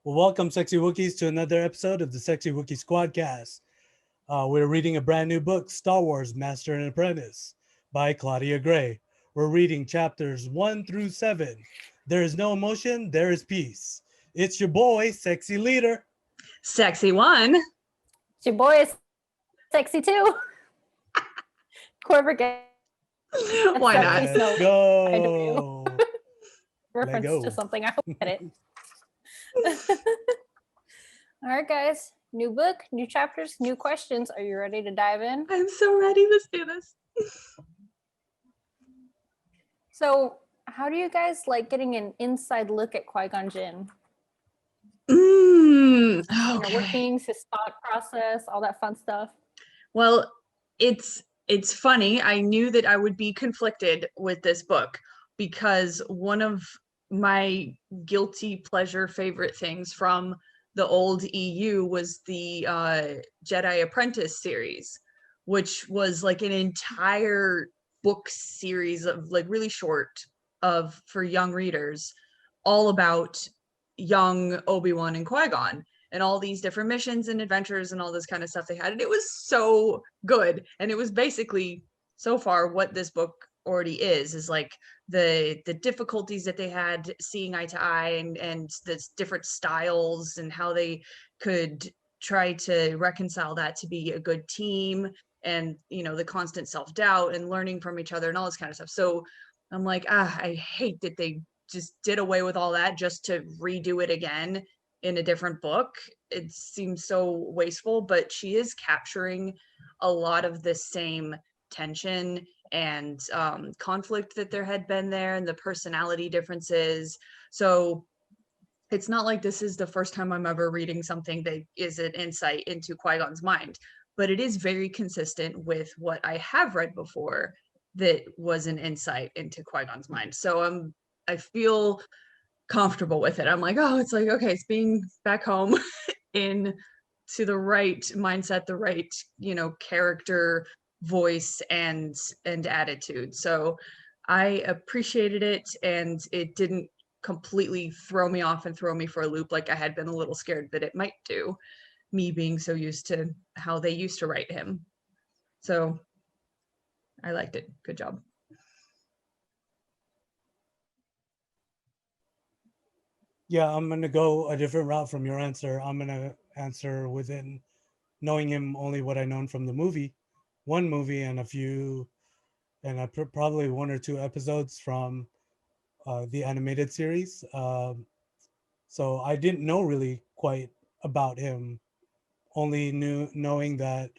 Well, welcome, Sexy Wookiees, to another episode of the Sexy Wookiee Squadcast. We're reading a brand new book, Star Wars Master and Apprentice, by Claudia Gray. We're reading chapters 1 through 7. There is no emotion, there is peace. It's your boy, Sexy Leader. Sexy one. It's your boy is sexy too. Corporate gets Why not? sexy, Let's so go. reference go. to something. I hope you get it. All right, guys. New book, new chapters, new questions. Are you ready to dive in? I'm so ready. Let's do this. So, how do you guys like getting an inside look at Qui-Gon Jinn? Okay. Workings, his thought process, all that fun stuff. Well, it's funny. I knew that I would be conflicted with this book because one of my guilty pleasure favorite things from the old EU was the Jedi Apprentice series, which was like an entire book series of like really short of for young readers, all about young Obi-Wan and Qui-Gon and all these different missions and adventures and all this kind of stuff they had. And it was so good. And it was basically so far what this book already is like the difficulties that they had seeing eye to eye and the different styles and how they could try to reconcile that to be a good team and, you know, the constant self-doubt and learning from each other and all this kind of stuff. So I'm like, I hate that they just did away with all that just to redo it again in a different book. It seems so wasteful, but she is capturing a lot of the same tension and conflict that there had been there and the personality differences. So it's not like this is the first time I'm ever reading something that is an insight into Qui-Gon's mind, but it is very consistent with what I have read before that was an insight into Qui-Gon's mind. So I feel comfortable with it. I'm like, oh, it's like, okay, it's being back home in to the right mindset, the right, you know, character, voice and attitude. So I appreciated it, and it didn't completely throw me off and throw me for a loop like I had been a little scared that it might do, me being so used to how they used to write him. So I liked it. Good job. Yeah, I'm going to go a different route from your answer. I'm going to answer within knowing him only what I known from the movie, one movie and a few, and probably one or two episodes from the animated series. So I didn't know really quite about him, only knowing that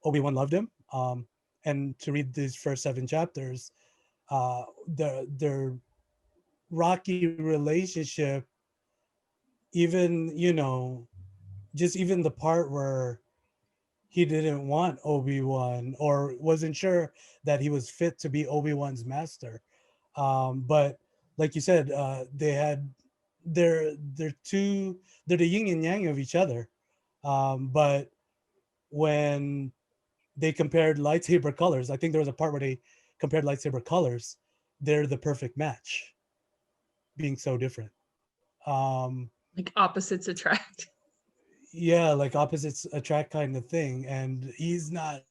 Obi-Wan loved him. And to read these first 7 chapters, their rocky relationship, even, you know, just even the part where he didn't want Obi-Wan or wasn't sure that he was fit to be Obi-Wan's master. But like you said, they had they're the yin and yang of each other. But when they compared lightsaber colors, I think there was a part where they compared lightsaber colors. They're the perfect match, being so different. Like opposites attract. Yeah, like opposites attract kind of thing. And he's not,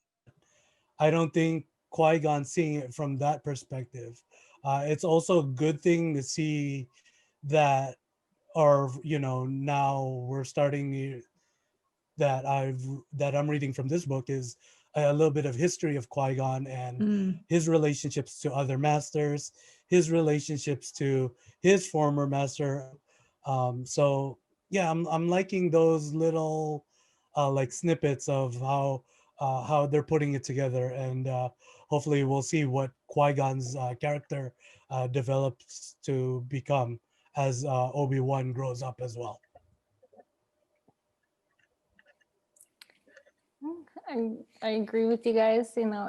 I don't think Qui-Gon seeing it from that perspective. It's also a good thing to see that, or, you know, now we're starting that I'm reading from this book is a little bit of history of Qui-Gon and his relationships to other masters, his relationships to his former master. So yeah, I'm liking those little like snippets of how they're putting it together, and hopefully we'll see what Qui-Gon's character develops to become as Obi-Wan grows up as well. I agree with you guys. You know,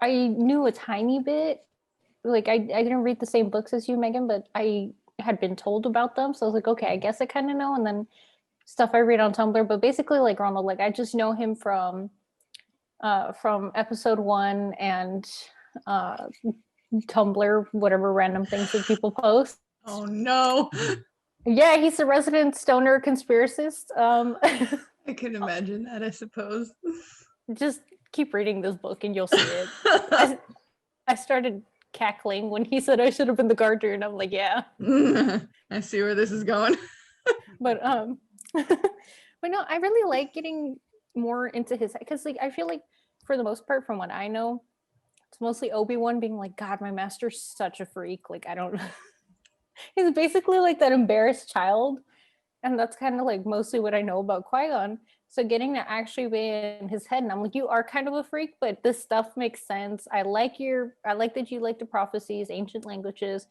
I knew a tiny bit. Like I didn't read the same books as you, Megan, but I had been told about them. So I was like, okay, I guess I kind of know. And then stuff I read on Tumblr, but basically like Ronald, like I just know him from episode 1 and Tumblr, whatever random things that people post. Oh no. Yeah, he's a resident stoner conspiracist. I can imagine that, I suppose. Just keep reading this book and you'll see it. I started cackling when he said I should have been the gardener, and I'm like, yeah. I see where this is going. But but no, I really like getting more into his, because like I feel like for the most part, from what I know, it's mostly Obi-Wan being like, God, my master's such a freak. Like I don't. He's basically like that embarrassed child, and that's kind of like mostly what I know about Qui-Gon. So getting to actually be in his head, and I'm like, you are kind of a freak, but this stuff makes sense. I like that you like the prophecies, ancient languages,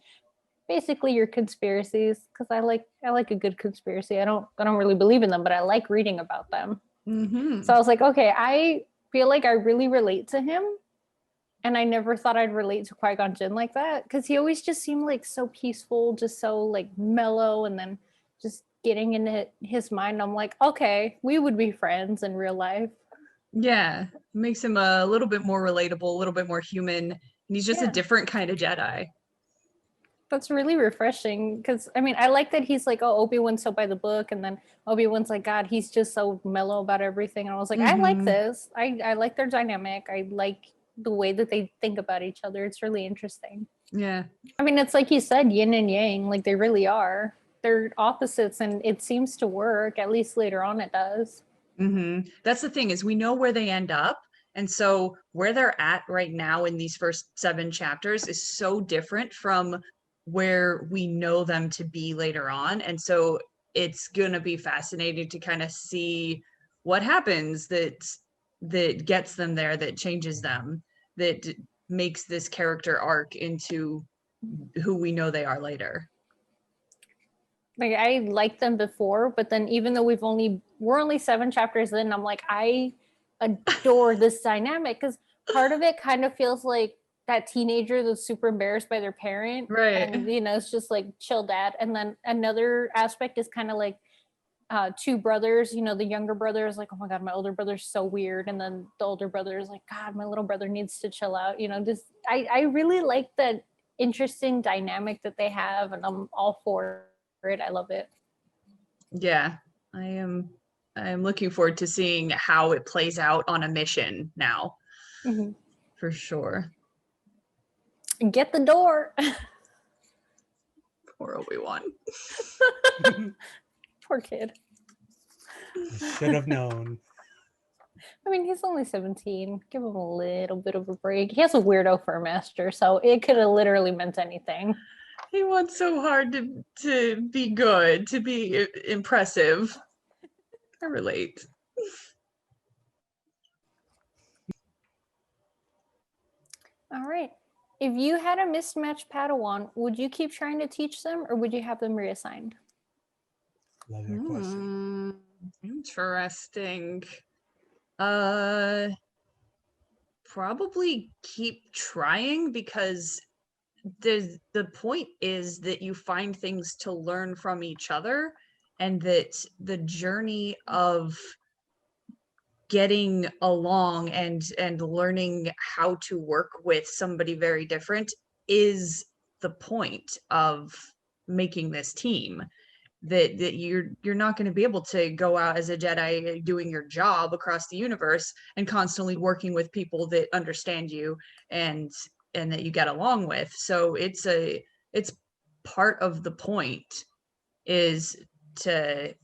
basically your conspiracies, because I like a good conspiracy. I don't really believe in them, but I like reading about them. Mm-hmm. So I was like, okay, I feel like I really relate to him. And I never thought I'd relate to Qui-Gon Jinn like that, because he always just seemed like so peaceful, just so like mellow, and then just getting into his mind, I'm like, okay, we would be friends in real life. Yeah, makes him a little bit more relatable, a little bit more human, and he's just a Yeah. different kind of Jedi. That's really refreshing, because I mean, I like that he's like, oh, Obi-Wan's so by the book, and then Obi-Wan's like, God, he's just so mellow about everything. And I was like, I like Mhm. this. I like their dynamic. I like the way that they think about each other. It's really interesting. Yeah. I mean, it's like you said, yin and yang, like they really are. They're opposites, and it seems to work. At least later on, it does. Mm-hmm. That's the thing, is we know where they end up. And so where they're at right now in these first 7 chapters is so different from where we know them to be later on. And so it's going to be fascinating to kind of see what happens that gets them there, that changes them, that makes this character arc into who we know they are later. Like I liked them before, but then even though we're only 7 chapters in, I'm like, I adore this dynamic, because part of it kind of feels like that teenager that's super embarrassed by their parent, Right. and it's just like chill dad. And then another aspect is kind of like 2 brothers, the younger brother is like, oh my God, my older brother's so weird, and then the older brother is like, God, my little brother needs to chill out. Just I really like that interesting dynamic that they have, and I'm all for it. I love it. Yeah, I am looking forward to seeing how it plays out on a mission now, for sure. Get the door. Poor Obi-Wan. Poor kid. Should have known. I mean, he's only 17. Give him a little bit of a break. He has a weirdo for a master, so it could have literally meant anything. He wants so hard to be good, to be impressive. I relate. All right. If you had a mismatched Padawan, would you keep trying to teach them, or would you have them reassigned? Love that question. Interesting. Probably keep trying, because the point is that you find things to learn from each other, and that the journey of getting along and learning how to work with somebody very different is the point of making this team. That you're not going to be able to go out as a Jedi doing your job across the universe and constantly working with people that understand you and that you get along with. So it's part of the point is to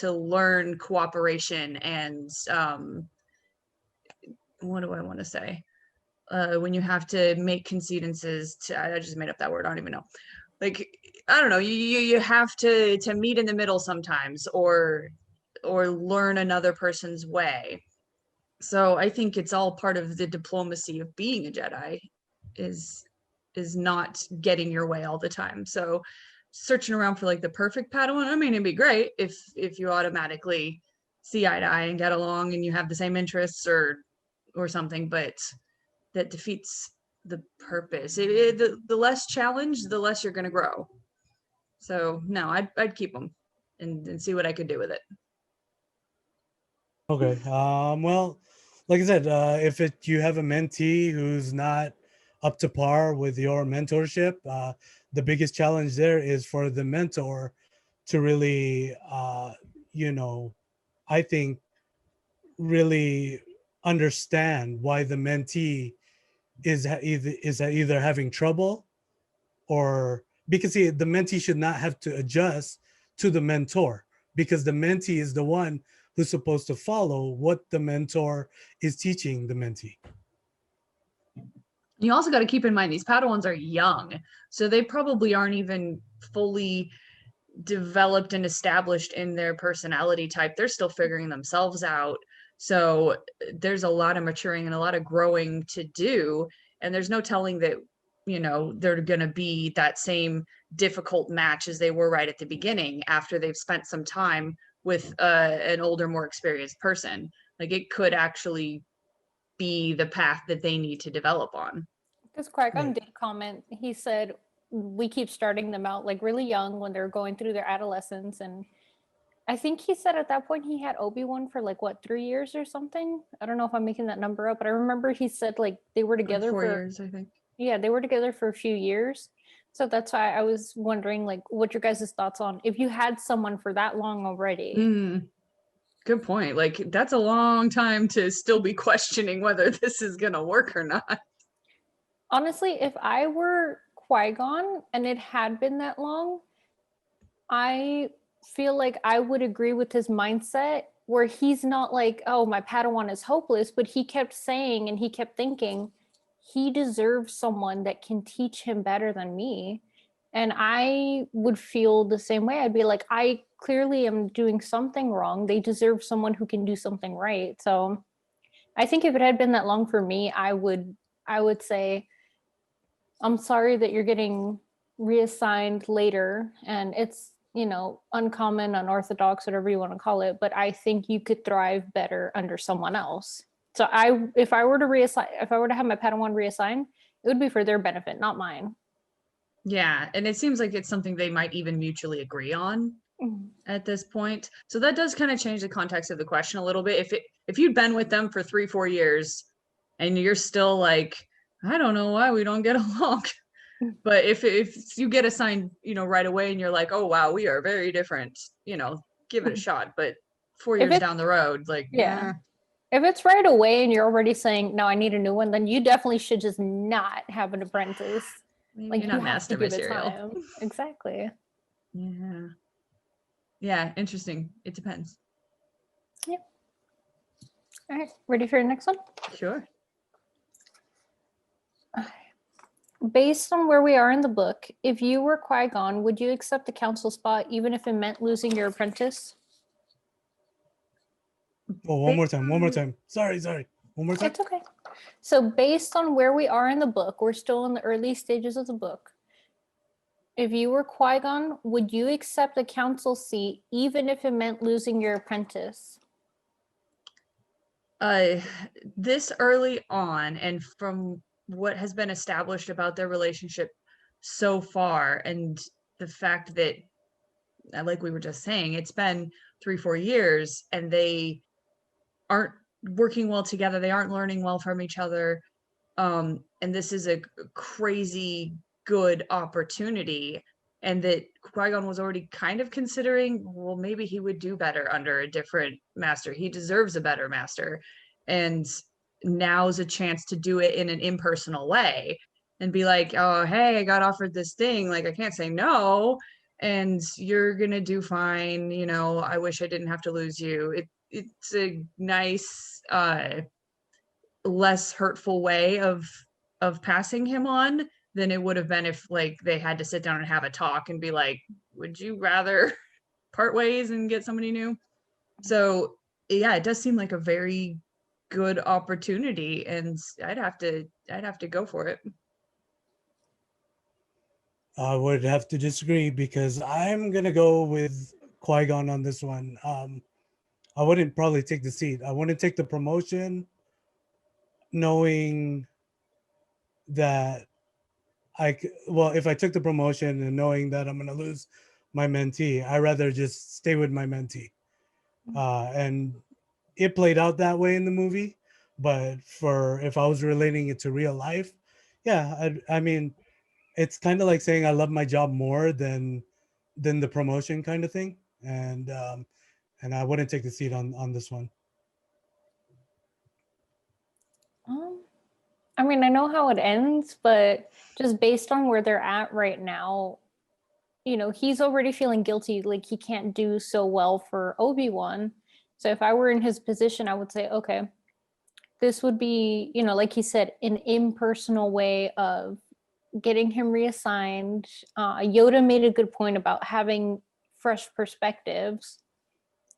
learn cooperation and what do I want to say? When you have to make concedences I just made up that word. I don't even know. Like, I don't know, you have to meet in the middle sometimes, or learn another person's way. So I think it's all part of the diplomacy of being a Jedi, is not getting your way all the time. So searching around for like the perfect Padawan, I mean, it'd be great if you automatically see eye to eye and get along and you have the same interests or something, but that defeats the purpose. The less challenge, the less you're going to grow. So no, I'd keep them and see what I could do with it. Okay. Well, like I said, if you have a mentee who's not up to par with your mentorship, the biggest challenge there is for the mentor to really, I think really understand why the mentee is either having trouble, or because the mentee should not have to adjust to the mentor, because the mentee is the one who's supposed to follow what the mentor is teaching the mentee. You also got to keep in mind these Padawans are young, so they probably aren't even fully developed and established in their personality type. They're still figuring themselves out. So there's a lot of maturing and a lot of growing to do. And there's no telling that, they're going to be that same difficult match as they were right at the beginning after they've spent some time with an older, more experienced person. Like, it could actually be the path that they need to develop on. Because Qui-Gon Right. did comment, he said, we keep starting them out like really young when they're going through their adolescence. And I think he said at that point he had Obi-Wan for like, what, 3 years or something? I don't know if I'm making that number up, but I remember he said like they were together Like 4 for years, I think. Yeah, they were together for a few years. So that's why I was wondering like what your guys' thoughts on if you had someone for that long already. Good point. Like, that's a long time to still be questioning whether this is gonna work or not. Honestly, if I were Qui-Gon and it had been that long, I feel like I would agree with his mindset where he's not like, oh, my Padawan is hopeless, but he kept saying and he kept thinking he deserves someone that can teach him better than me. And I would feel the same way. I'd be like, I clearly am doing something wrong. They deserve someone who can do something right. So I think if it had been that long for me, I would say, I'm sorry that you're getting reassigned later and it's, uncommon, unorthodox, whatever you want to call it, but I think you could thrive better under someone else. So if I were to have my Padawan reassigned, it would be for their benefit, not mine. Yeah, and it seems like it's something they might even mutually agree on Mhm. at this point. So that does kind of change the context of the question a little bit. If you'd been with them for 3-4 years and you're still like, I don't know why we don't get along. But if you get assigned, right away and you're like, oh wow, we are very different, give it a shot. But 4 If years it's down the road, like, Yeah. If it's right away and you're already saying, no, I need a new one, then you definitely should just not have an apprentice. maybe Like, you're you not have to master give it material. time. Exactly. Yeah. Yeah, interesting. It depends. All right, ready for your next one? Sure. Based on where we are in the book, if you were Qui-Gon, would you accept the council spot even if it meant losing your apprentice? Oh, one more time. Sorry. One more time. It's okay. So based on where we are in the book, we're still in the early stages of the book. If you were Qui-Gon, would you accept a council seat even if it meant losing your apprentice? This early on, and from what has been established about their relationship so far, and the fact that, like we were just saying, it's been 3-4 years and they aren't working well together, they aren't learning well from each other, and this is a crazy good opportunity, and that Qui-Gon was already kind of considering, well, maybe he would do better under a different master. He deserves a better master. And now's a chance to do it in an impersonal way and be like, oh, hey, I got offered this thing. Like, I can't say no. And you're going to do fine. I wish I didn't have to lose you. It's a nice, less hurtful way of passing him on than it would have been if like they had to sit down and have a talk and be like, would you rather part ways and get somebody new? So yeah, it does seem like a very good opportunity, and I'd have to go for it. I would have to disagree because I'm gonna go with Qui-Gon on this one. I wouldn't probably take the seat. I wouldn't take the promotion, knowing that if I took the promotion and knowing that I'm gonna lose my mentee, I'd rather just stay with my mentee. And it played out that way in the movie, but if I was relating it to real life, yeah, I mean, it's kind of like saying I love my job more than than the promotion kind of thing, and I wouldn't take the seat on this one. I mean, I know how it ends, but just based on where they're at right now, you know, he's already feeling guilty, like he can't do so well for Obi-Wan. So if I were in his position, I would say, okay, this would be, you know, like he said, an impersonal way of getting him reassigned. Yoda made a good point about having fresh perspectives,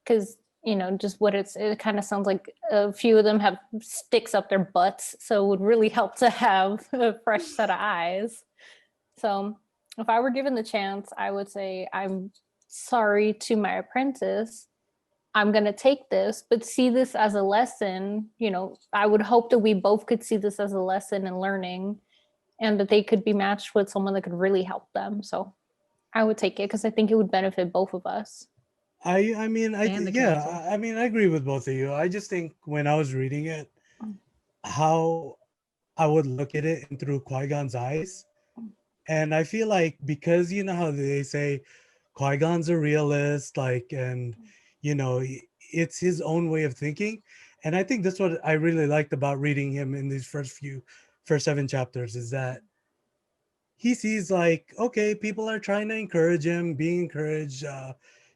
because you know, just what it kind of sounds like a few of them have sticks up their butts, so it would really help to have a fresh set of eyes. So if I were given the chance, I would say, I'm sorry to my apprentice, I'm going to take this, but see this as a lesson. You know, I would hope that we both could see this as a lesson and learning, and that they could be matched with someone that could really help them. So I would take it because I think it would benefit both of us. I mean, And the yeah, council. I mean, I agree with both of you. I just think when I was reading it, how I would look at it and through Qui-Gon's eyes. And I feel like, because you know how they say Qui-Gon's a realist, like, and you know, it's his own way of thinking. And I think that's what I really liked about reading him in these first 7 chapters, is that he sees like, okay, people are trying to encourage him, being encouraged,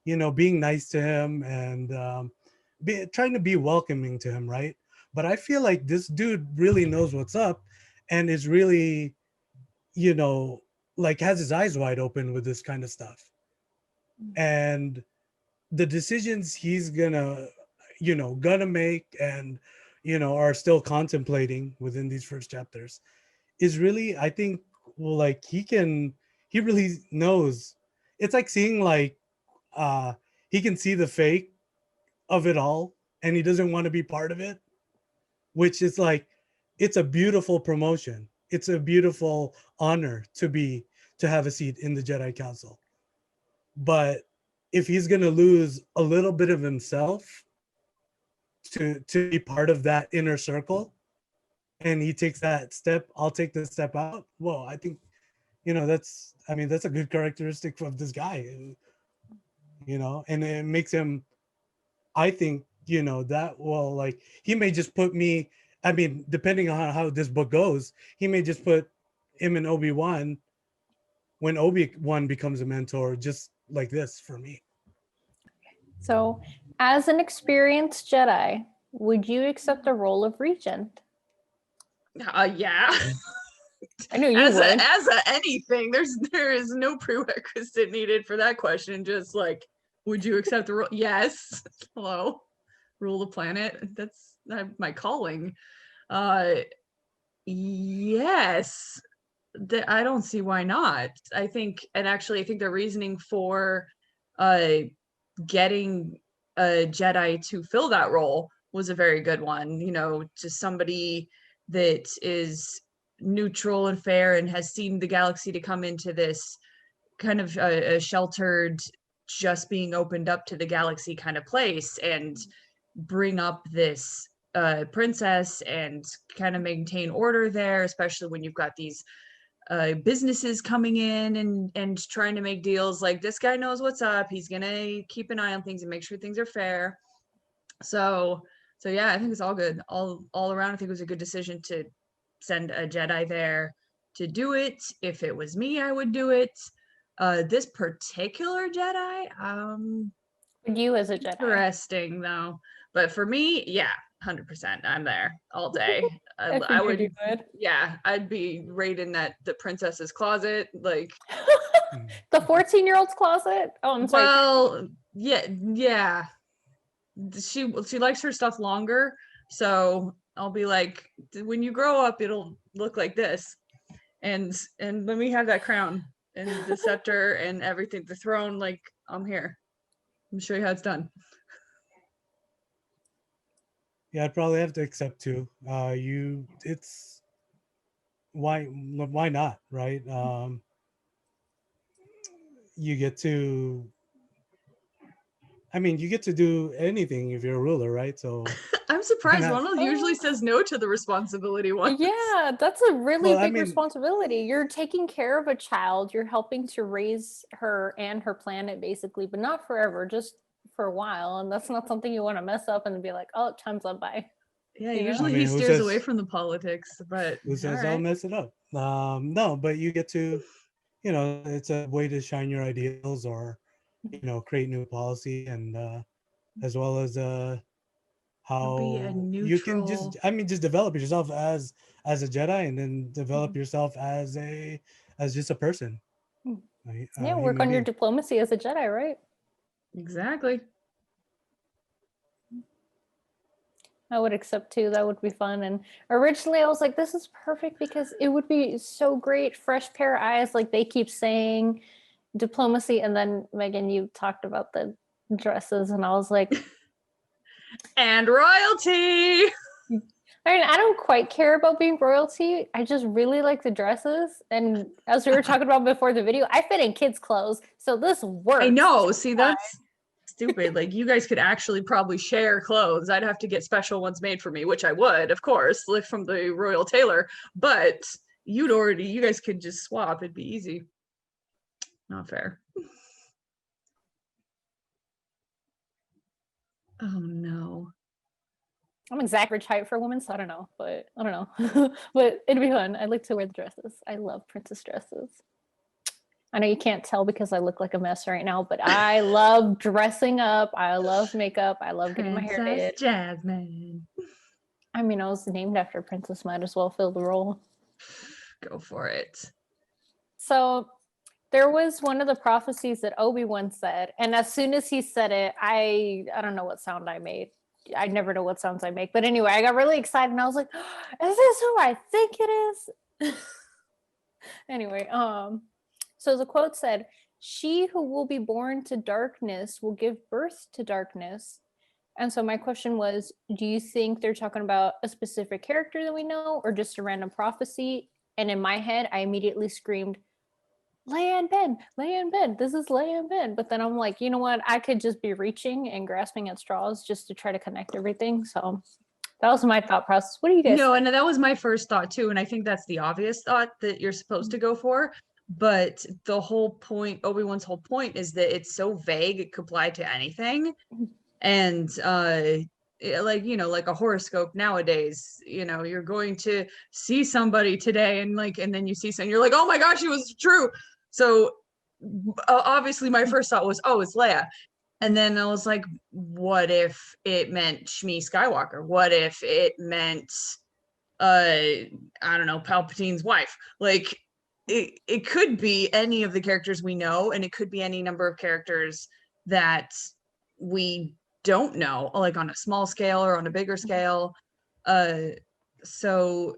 you know, being nice to him, and trying to be welcoming to him, right? But I feel like this dude really knows what's up, and is really, you know, like, has his eyes wide open with this kind of stuff. And the decisions he's gonna make, and you know, are still contemplating within these first chapters, is really, I think, well, like, he really knows. It's like seeing, like, uh he can see the fake of it all, and he doesn't want to be part of it, which is like, it's a beautiful promotion, it's a beautiful honor to have a seat in the Jedi Council. But if he's going to lose a little bit of himself to be part of that inner circle, and he takes that step, I'll take the step out. Well, I think, you know, that's a good characteristic of this guy, you know, and it makes him, I think, you know, that, well, like, he may just put me, I mean, depending on how this book goes, he may just put him and Obi-Wan when Obi-Wan becomes a mentor, just like this for me. So, as an experienced Jedi, would you accept the role of regent? Yeah. I knew you would. As a anything, there is no prerequisite needed for that question. Just like, would you accept the role? Yes. Hello. Rule the planet. That's my calling. Yes. I don't see why not. I think, and actually, I think the reasoning for getting a Jedi to fill that role was a very good one. You know, just somebody that is neutral and fair and has seen the galaxy to come into this kind of a sheltered, just being opened up to the galaxy kind of place, and bring up this princess and kind of maintain order there, especially when you've got these businesses coming in and trying to make deals. Like, this guy knows what's up. He's gonna keep an eye on things and make sure things are fair. So yeah, I think it's all good. All around, I think it was a good decision to send a Jedi there to do it. If it was me, I would do it. This particular Jedi, You as a Jedi. interesting though. But for me, yeah, 100%. I'm there all day. I would. You would. Yeah, I'd be raiding the princess's closet. Like, The 14-year-old's closet? Oh, I'm sorry. well, yeah. She likes her stuff longer, so I'll be like, when you grow up, it'll look like this, and let me have that crown and the scepter and everything, the throne. Like, I'm here. I'm show you how it's done. Yeah, I'd probably have to accept too. It's why not, right? You get to, I mean, you get to do anything if you're a ruler, right? So, I'm surprised And I- Ronald usually says no to the responsibility ones. Yeah, that's a really Well, I big mean- responsibility. You're taking care of a child, you're helping to raise her and her planet basically, but not forever, just for a while. And that's not something you want to mess up and be like, oh, time's up, bye. Yeah, You know? usually I mean, he who steers away says- from the politics, but who says all I'll right. mess it up? No, but you get to, it's a way to shine your ideals or, create new policy and as well as Or be a how you can neutral. just develop yourself as a Jedi and then develop Mm-hmm. yourself as just a person. Mm. a Yeah, work human on your being. diplomacy as a Jedi, right? Exactly. I would accept too. That would be fun. And originally I was like, this is perfect because it would be so great. Fresh pair of eyes, like they keep saying diplomacy. And then Megan, you talked about the dresses, and I was like, And royalty. I mean, I don't quite care about being royalty. I just really like the dresses. And as we were talking about before the video, I fit in kids' clothes. So this works. I know. See, that's stupid. Like, you guys could actually probably share clothes. I'd have to get special ones made for me, which I would, of course, like from the royal tailor. But you guys could just swap. It'd be easy. Not fair. Oh no. I'm exact rich height for a woman, so I don't know. But I don't know. But it'd be fun. I like to wear the dresses. I love princess dresses. I know you can't tell because I look like a mess right now, but I love dressing up. I love makeup. I love getting my hair Princess did. Jasmine. I mean, I was named after a princess, might as well fill the role. Go for it. So there was one of the prophecies that Obi-Wan said, and as soon as he said it, I don't know what sound I made. I never know what sounds I make. But anyway, I got really excited and I was like, is this who I think it is? Anyway, so the quote said, "She who will be born to darkness will give birth to darkness." And so my question was, do you think they're talking about a specific character that we know or just a random prophecy? And in my head, I immediately screamed, Leia and Ben, Leia and Ben, this is Leia and Ben. But then I'm like, you know what? I could just be reaching and grasping at straws just to try to connect everything. So that was my thought process. What do you guys No, think? and that was my first thought too. And I think that's the obvious thought that you're supposed to go for. But the whole point, Obi-Wan's whole point is that it's so vague, it could apply to anything. And like a horoscope nowadays, you're going to see somebody today and then you see something, you're like, oh my gosh, it was true. So obviously my first thought was, oh, it's Leia. And then I was like, what if it meant Shmi Skywalker? What if it meant I don't know, Palpatine's wife? Like, it could be any of the characters we know, and it could be any number of characters that we don't know, like on a small scale or on a bigger scale. So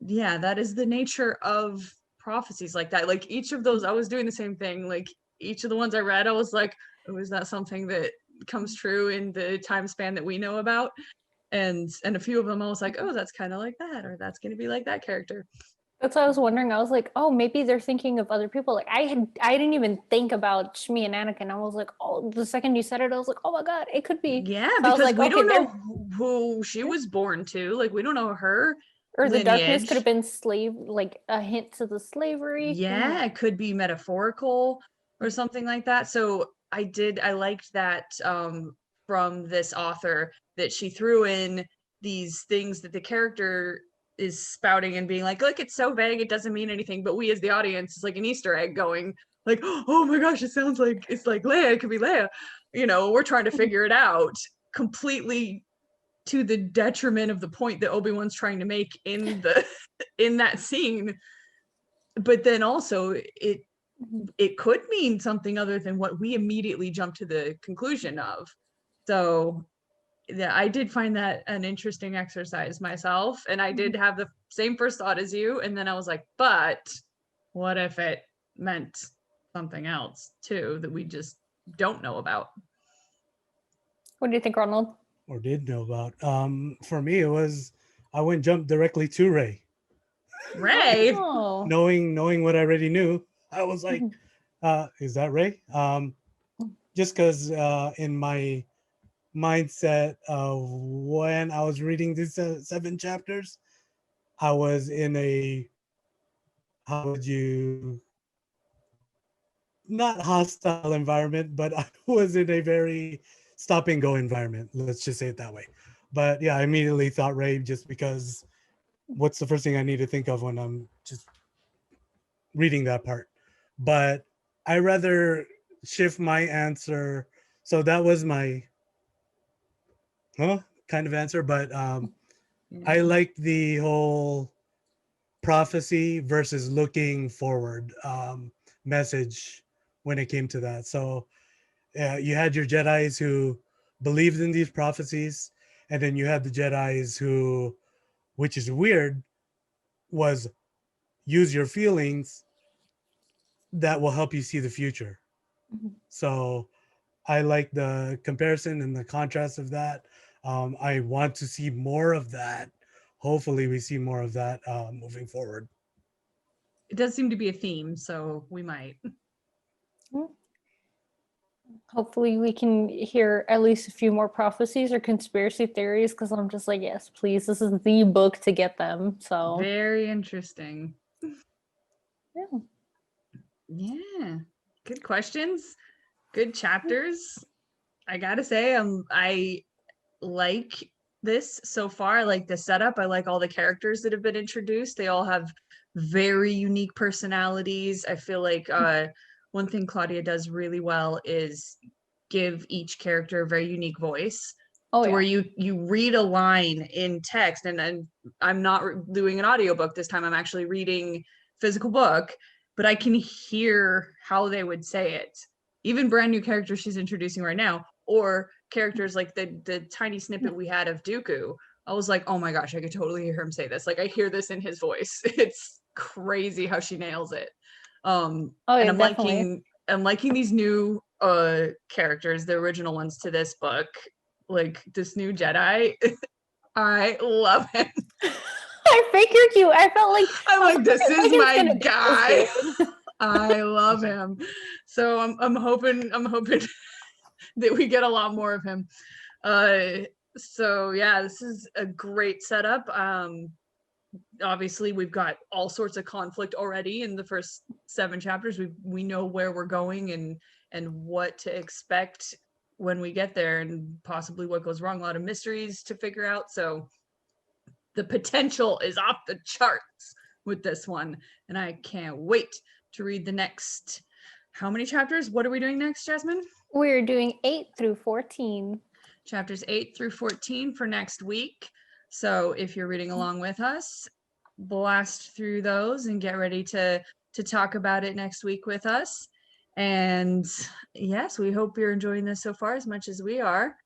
yeah, that is the nature of prophecies like that. Like, each of those, I was doing the same thing. Like, each of the ones I read, I was like, oh, is that something that comes true in the time span that we know about? And a few of them I was like, oh, that's kind of like that, or that's going to be like that character. That's what I was wondering. I was like, oh, maybe they're thinking of other people. Like I didn't even think about Shmi and Anakin. I was like, oh, the second you said it, I was like, oh my God, it could be. Yeah, So I was because like, we okay, don't know who she was born to. Like, we don't know her or the darkness lineage. could have been slave, like a hint to the slavery. Yeah, it could be metaphorical or something like that. So I liked that from this author, that she threw in these things that the character is spouting and being like, look, it's so vague, it doesn't mean anything. But we as the audience, it's like an Easter egg going like, oh my gosh, it sounds like it's like Leia, it could be Leia. We're trying to figure it out, completely to the detriment of the point that Obi-Wan's trying to make in that scene. But then also it could mean something other than what we immediately jump to the conclusion of. So yeah, I did find that an interesting exercise myself, and I did have the same first thought as you, and then I was like, but what if it meant something else too that we just don't know about? What do you think, Ronald? Or did know about. For me, it was I jumped directly to Rey. Rey. Oh. Knowing what I already knew, I was like, is that Rey? just because in my mindset when I was reading these 7 chapters, I was in a, how would you, not hostile environment, but I was in a very stop and go environment. Let's just say it that way. But yeah, I immediately thought rape just because what's the first thing I need to think of when I'm just reading that part? But I rather shift my answer. So that was my kind of answer, but I like the whole prophecy versus looking forward message when it came to that. So you had your Jedis who believed in these prophecies, and then you had the Jedis who, which is weird, was use your feelings that will help you see the future. Mhm. So I like the comparison and the contrast of that. I want to see more of that. Hopefully, we see more of that moving forward. It does seem to be a theme, so we might. Hopefully we can hear at least a few more prophecies or conspiracy theories, because I'm just like, yes, please, this is the book to get them. So Very interesting. yeah. Yeah. Good questions. Good chapters. I gotta say, I like this so far. I like the setup. I like all the characters that have been introduced. They all have very unique personalities. I feel like one thing Claudia does really well is give each character a very unique voice. Oh To yeah. where you read a line in text, and I'm not doing an audiobook this time. I'm actually reading physical book, but I can hear how they would say it. Even brand new characters she's introducing right now, or characters like the tiny snippet we had of Dooku. I was like, oh my gosh, I could totally hear him say this. Like I hear this in his voice. It's crazy how she nails it. Oh And yeah, definitely. I'm liking these new characters, the original ones to this book. Like this new Jedi. I love him. I figured you. I felt like I'm I was like, this "Okay, is Megan's my gonna get guy. this dude." I love him. So I'm hoping that we get a lot more of him. So yeah, this is a great setup. Obviously we've got all sorts of conflict already in the first 7 chapters. We know where we're going and what to expect when we get there, and possibly what goes wrong. A lot of mysteries to figure out. So the potential is off the charts with this one, and I can't wait to read the next. How many chapters? What are we doing next, Jasmine? We're doing 8 through 14. Chapters 8 through 14 for next week. So if you're reading along with us, blast through those and get ready to talk about it next week with us. And yes, we hope you're enjoying this so far as much as we are.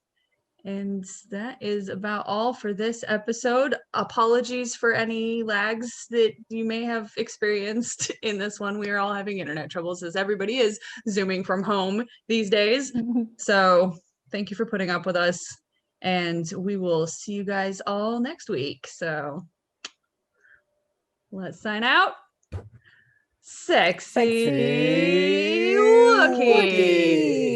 And that is about all for this episode. Apologies for any lags that you may have experienced in this one. We are all having internet troubles, as everybody is zooming from home these days. So thank you for putting up with us. And we will see you guys all next week. So let's sign out. Sexy Sexy Wookiee.